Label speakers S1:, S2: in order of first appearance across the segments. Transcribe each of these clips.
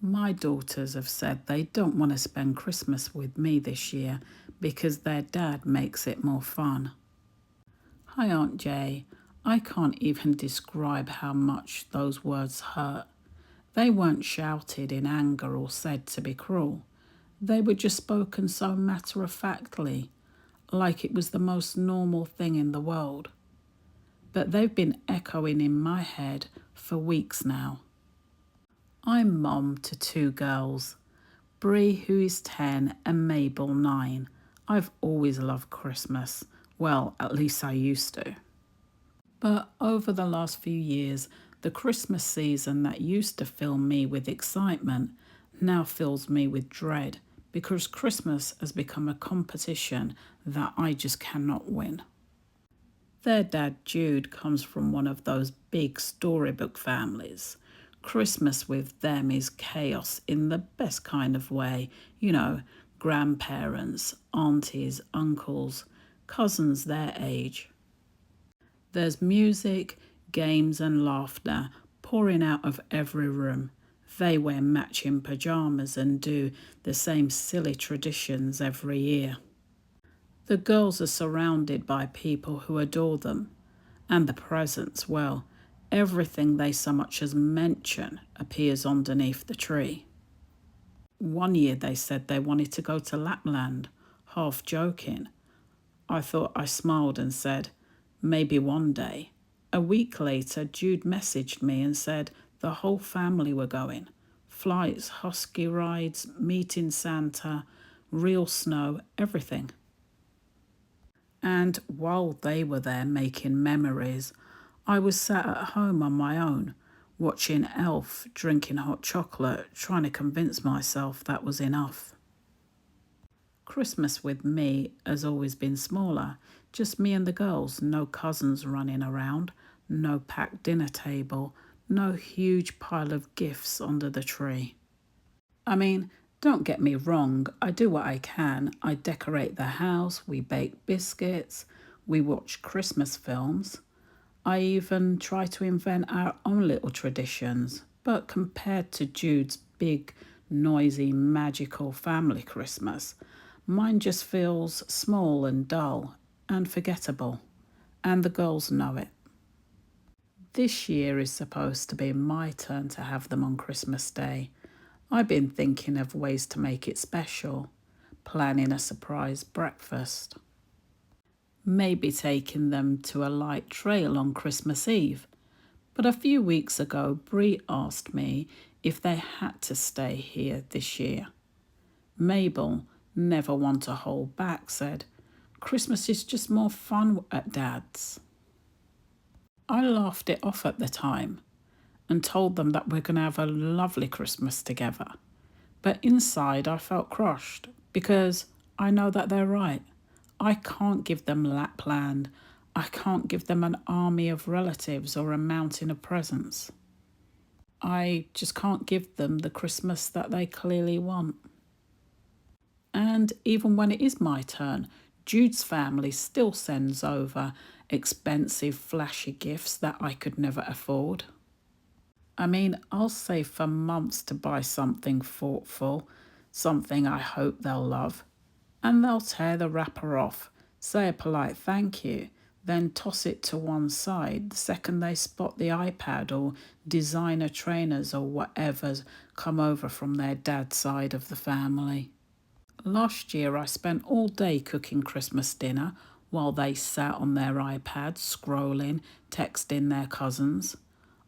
S1: My daughters have said they don't want to spend Christmas with me this year because their dad makes it more fun. Hi, Aunt Jay. I can't even describe how much those words hurt. They weren't shouted in anger or said to be cruel. They were just spoken so matter-of-factly, like it was the most normal thing in the world. But they've been echoing in my head for weeks now. I'm mom to two girls, Bree, who is 10, and Mabel, 9. I've always loved Christmas. Well, at least I used to. But over the last few years, the Christmas season that used to fill me with excitement now fills me with dread because Christmas has become a competition that I just cannot win. Their dad, Jude, comes from one of those big storybook families. Christmas with them is chaos in the best kind of way. Grandparents, aunties, uncles, cousins their age. There's music, games, and laughter pouring out of every room. They wear matching pyjamas and do the same silly traditions every year. The girls are surrounded by people who adore them. And the presents, well, everything they so much as mention appears underneath the tree. One year they said they wanted to go to Lapland, half joking. I thought I smiled and said, maybe one day. A week later, Jude messaged me and said the whole family were going. Flights, husky rides, meeting Santa, real snow, everything. And while they were there making memories, I was sat at home on my own, watching Elf, drinking hot chocolate, trying to convince myself that was enough. Christmas with me has always been smaller, just me and the girls, no cousins running around, no packed dinner table, no huge pile of gifts under the tree. I mean, don't get me wrong, I do what I can. I decorate the house, we bake biscuits, we watch Christmas films. I even try to invent our own little traditions. But compared to Jude's big, noisy, magical family Christmas, mine just feels small and dull and forgettable. And the girls know it. This year is supposed to be my turn to have them on Christmas Day. I've been thinking of ways to make it special, planning a surprise breakfast. Maybe taking them to a light trail on Christmas Eve. But a few weeks ago, Bree asked me if they had to stay here this year. Mabel, never one to hold back, said, Christmas is just more fun at Dad's. I laughed it off at the time and told them that we're going to have a lovely Christmas together. But inside I felt crushed because I know that they're right. I can't give them Lapland. I can't give them an army of relatives or a mountain of presents. I just can't give them the Christmas that they clearly want. And even when it is my turn, Jude's family still sends over expensive, flashy gifts that I could never afford. I mean, I'll save for months to buy something thoughtful, something I hope they'll love. And they'll tear the wrapper off, say a polite thank you, then toss it to one side the second they spot the iPad or designer trainers or whatever's come over from their dad's side of the family. Last year I spent all day cooking Christmas dinner while they sat on their iPads scrolling, texting their cousins.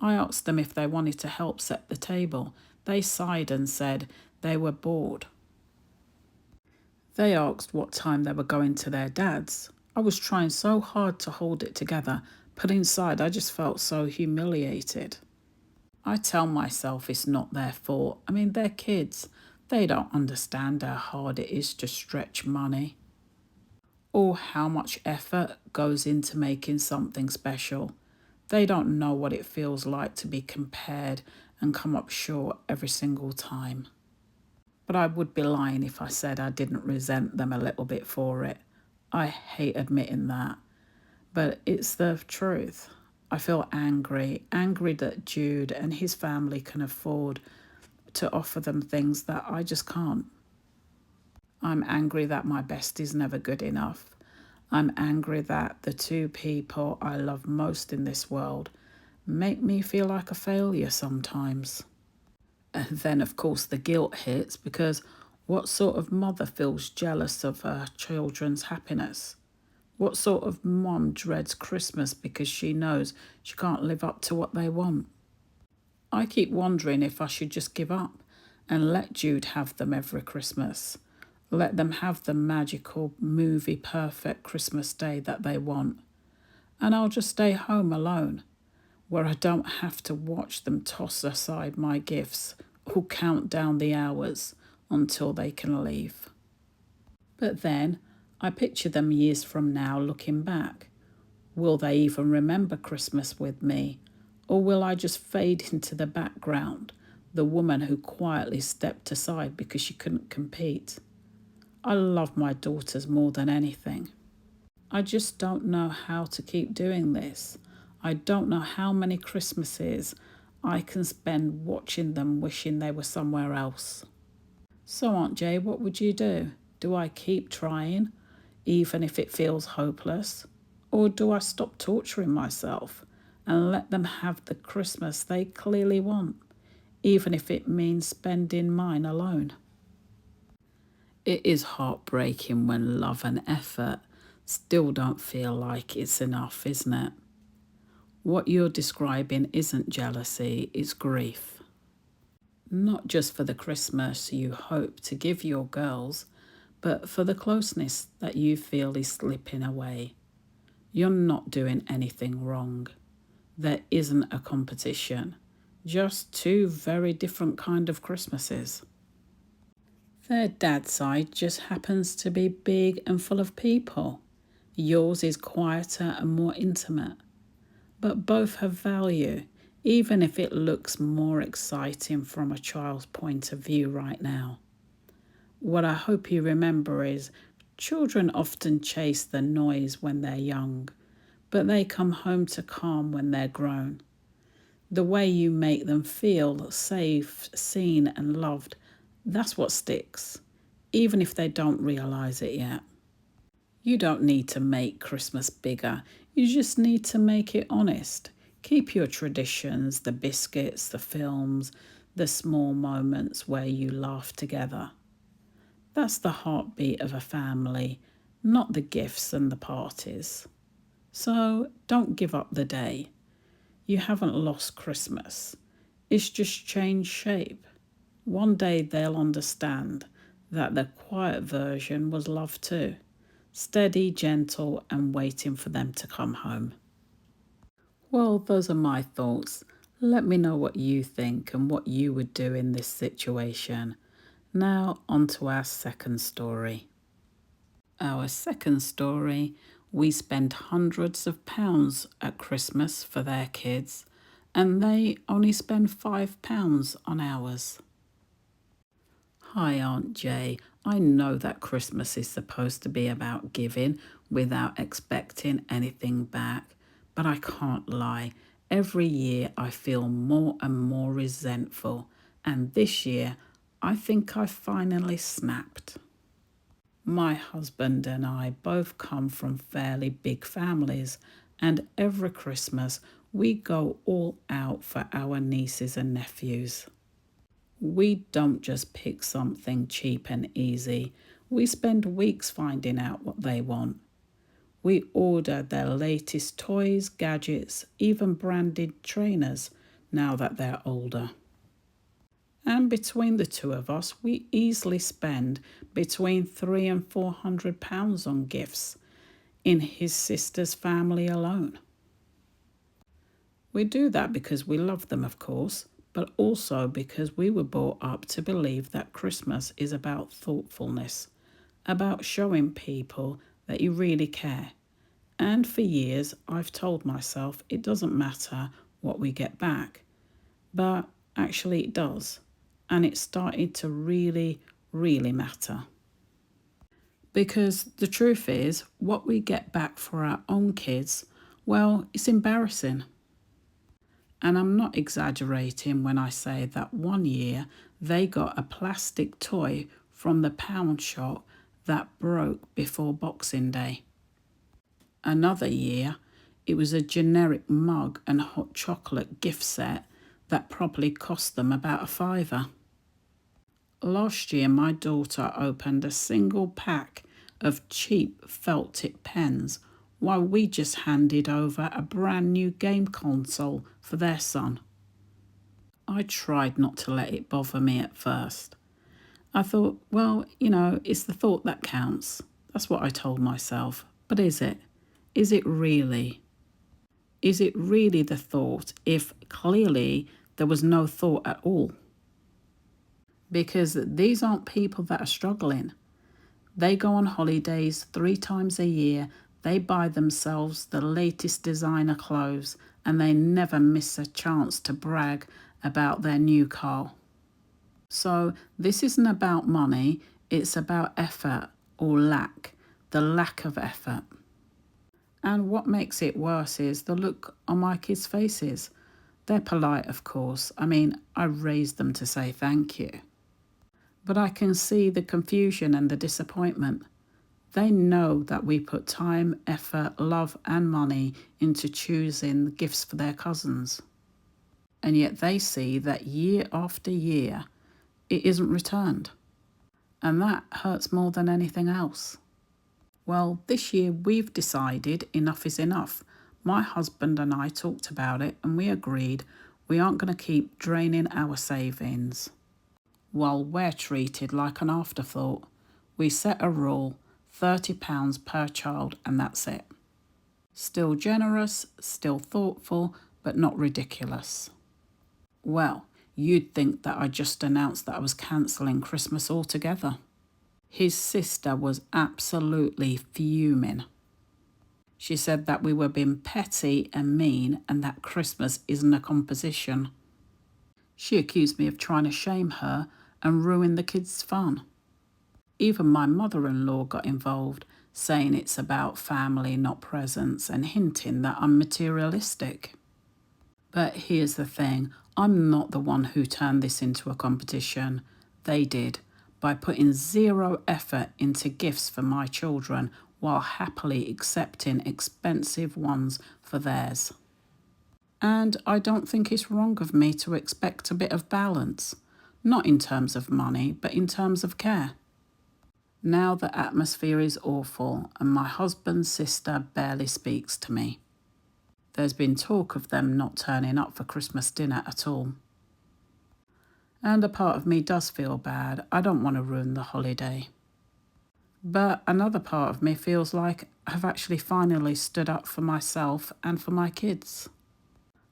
S1: I asked them if they wanted to help set the table. They sighed and said they were bored. They asked what time they were going to their dad's. I was trying so hard to hold it together, but inside I just felt so humiliated. I tell myself it's not their fault. I mean, they're kids. They don't understand how hard it is to stretch money or how much effort goes into making something special. They don't know what it feels like to be compared and come up short every single time. But I would be lying if I said I didn't resent them a little bit for it. I hate admitting that, but it's the truth. I feel angry that Jude and his family can afford to offer them things that I just can't. I'm angry that my best is never good enough. I'm angry that the two people I love most in this world make me feel like a failure sometimes. And then, of course, the guilt hits because what sort of mother feels jealous of her children's happiness? What sort of mom dreads Christmas because she knows she can't live up to what they want? I keep wondering if I should just give up and let Jude have them every Christmas. Let them have the magical, movie perfect Christmas day that they want. And I'll just stay home alone, where I don't have to watch them toss aside my gifts or count down the hours until they can leave. But then I picture them years from now looking back. Will they even remember Christmas with me? Or will I just fade into the background, the woman who quietly stepped aside because she couldn't compete? I love my daughters more than anything. I just don't know how to keep doing this. I don't know how many Christmases I can spend watching them wishing they were somewhere else. So, Aunt Jay, what would you do? Do I keep trying, even if it feels hopeless? Or do I stop torturing myself and let them have the Christmas they clearly want, even if it means spending mine alone? It is heartbreaking when love and effort still don't feel like it's enough, isn't it? What you're describing isn't jealousy, it's grief. Not just for the Christmas you hope to give your girls, but for the closeness that you feel is slipping away. You're not doing anything wrong. There isn't a competition, just two very different kind of Christmases. Their dad's side just happens to be big and full of people. Yours is quieter and more intimate. But both have value, even if it looks more exciting from a child's point of view right now. What I hope you remember is children often chase the noise when they're young, but they come home to calm when they're grown. The way you make them feel safe, seen, and loved, that's what sticks, even if they don't realise it yet. You don't need to make Christmas bigger, you just need to make it honest. Keep your traditions, the biscuits, the films, the small moments where you laugh together. That's the heartbeat of a family, not the gifts and the parties. So don't give up the day. You haven't lost Christmas. It's just changed shape. One day they'll understand that the quiet version was love too. Steady, gentle, and waiting for them to come home. Well, those are my thoughts. Let me know what you think and what you would do in this situation. Now, on to our second story. Our second story, we spend hundreds of pounds at Christmas for their kids, and they only spend £5 on ours. Hi, Aunt Jay. I know that Christmas is supposed to be about giving without expecting anything back, but I can't lie. Every year I feel more and more resentful, and this year I think I finally snapped. My husband and I both come from fairly big families, and every Christmas we go all out for our nieces and nephews. We don't just pick something cheap and easy. We spend weeks finding out what they want. We order their latest toys, gadgets, even branded trainers now that they're older. And between the two of us, we easily spend between £300 and £400 on gifts in his sister's family alone. We do that because we love them, of course, but also because we were brought up to believe that Christmas is about thoughtfulness, about showing people that you really care. And for years, I've told myself it doesn't matter what we get back, but actually it does. And it started to really, really matter. Because the truth is, what we get back for our own kids, well, it's embarrassing. And I'm not exaggerating when I say that one year They got a plastic toy from the pound shop that broke before Boxing Day. Another year, it was a generic mug and hot chocolate gift set that probably cost them about a fiver. Last year, my daughter opened a single pack of cheap felt tip pens while we just handed over a brand new game console for their son. I tried not to let it bother me at first. I thought, well, it's the thought that counts. That's what I told myself. But is it? Is it really? Is it really the thought if clearly there was no thought at all? Because these aren't people that are struggling. They go on holidays 3 times a year, they buy themselves the latest designer clothes, and they never miss a chance to brag about their new car. So this isn't about money, it's about effort or lack, the lack of effort. And what makes it worse is the look on my kids' faces. They're polite, of course. I raised them to say thank you. But I can see the confusion and the disappointment. They know that we put time, effort, love and money into choosing the gifts for their cousins. And yet they see that year after year, it isn't returned. And that hurts more than anything else. Well, this year we've decided enough is enough. My husband and I talked about it and we agreed we aren't going to keep draining our savings. While we're treated like an afterthought, we set a rule, £30 per child, and that's it. Still generous, still thoughtful, but not ridiculous. Well, you'd think that I just announced that I was cancelling Christmas altogether. His sister was absolutely fuming. She said that we were being petty and mean and that Christmas isn't a competition. She accused me of trying to shame her and ruin the kids' fun. Even my mother-in-law got involved, saying it's about family, not presents, and hinting that I'm materialistic. But here's the thing, I'm not the one who turned this into a competition. They did, by putting zero effort into gifts for my children while happily accepting expensive ones for theirs. And I don't think it's wrong of me to expect a bit of balance, not in terms of money, but in terms of care. Now the atmosphere is awful and my husband's sister barely speaks to me. There's been talk of them not turning up for Christmas dinner at all. And a part of me does feel bad. I don't want to ruin the holiday. But another part of me feels like I've actually finally stood up for myself and for my kids.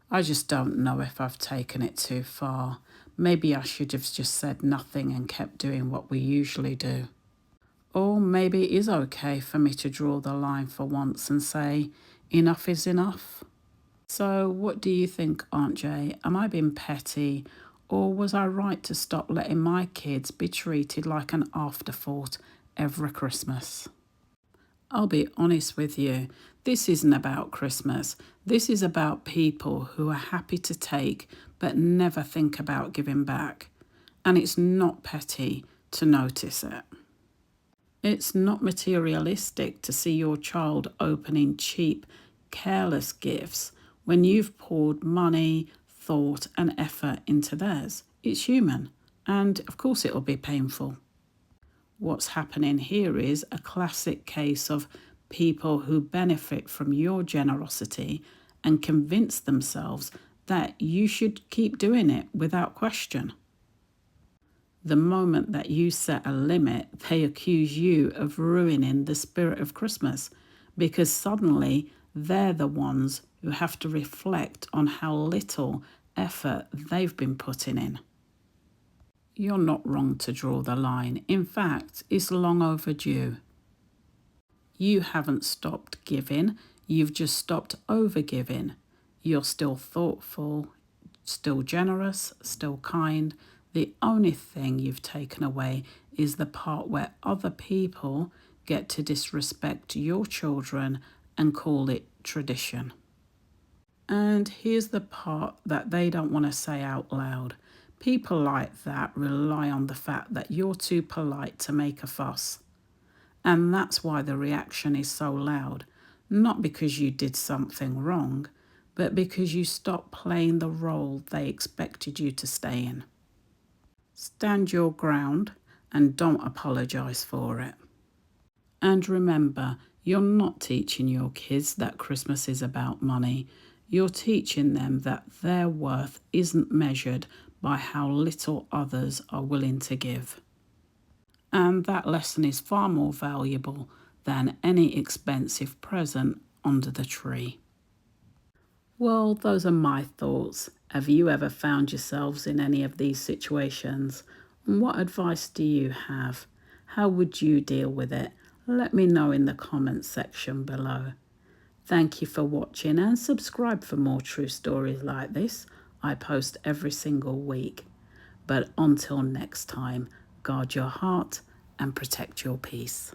S1: I just don't know if I've taken it too far. Maybe I should have just said nothing and kept doing what we usually do. Or maybe it is okay for me to draw the line for once and say, enough is enough. So what do you think, Aunt Jay? Am I being petty? Or was I right to stop letting my kids be treated like an afterthought every Christmas? I'll be honest with you, this isn't about Christmas. This is about people who are happy to take but never think about giving back. And it's not petty to notice it. It's not materialistic to see your child opening cheap, careless gifts when you've poured money, thought and effort into theirs. It's human, and of course it'll be painful. What's happening here is a classic case of people who benefit from your generosity and convince themselves that you should keep doing it without question. The moment that you set a limit, they accuse you of ruining the spirit of Christmas because suddenly they're the ones who have to reflect on how little effort they've been putting in. You're not wrong to draw the line. In fact, it's long overdue. You haven't stopped giving, you've just stopped over-giving. You're still thoughtful, still generous, still kind. The only thing you've taken away is the part where other people get to disrespect your children and call it tradition. And here's the part that they don't want to say out loud. People like that rely on the fact that you're too polite to make a fuss. And that's why the reaction is so loud. Not because you did something wrong, but because you stopped playing the role they expected you to stay in. Stand your ground and don't apologise for it. And remember, you're not teaching your kids that Christmas is about money. You're teaching them that their worth isn't measured by how little others are willing to give. And that lesson is far more valuable than any expensive present under the tree. Well, those are my thoughts. Have you ever found yourselves in any of these situations? And what advice do you have? How would you deal with it? Let me know in the comments section below. Thank you for watching and subscribe for more true stories like this. I post every single week. But until next time, guard your heart and protect your peace.